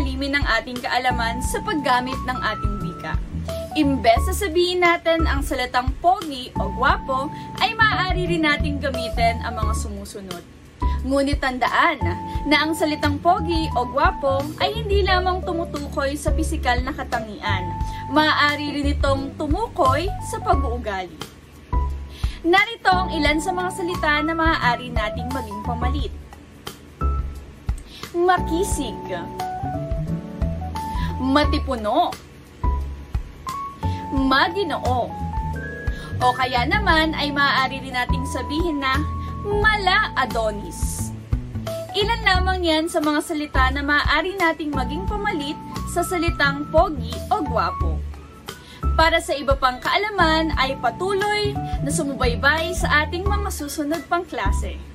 palalim ang ating kaalaman sa paggamit ng ating wika. Imbes na sabihin natin ang salitang pogi o gwapo, ay maaari rin nating gamitin ang mga sumusunod. Ngunit tandaan na ang salitang pogi o gwapo ay hindi lamang tumutukoy sa pisikal na katangian. Maaari rin itong tumukoy sa pag-uugali. Narito ang ilan sa mga salita na maaari nating maging pamalit. Makisig, matipuno, maginoo, o kaya naman ay maaari rin nating sabihin na mala-Adonis. Ilan lamang yan sa mga salita na maaari nating maging pamalit sa salitang pogi o gwapo. Para sa iba pang kaalaman ay patuloy na sumubaybay sa ating mga susunod pang klase.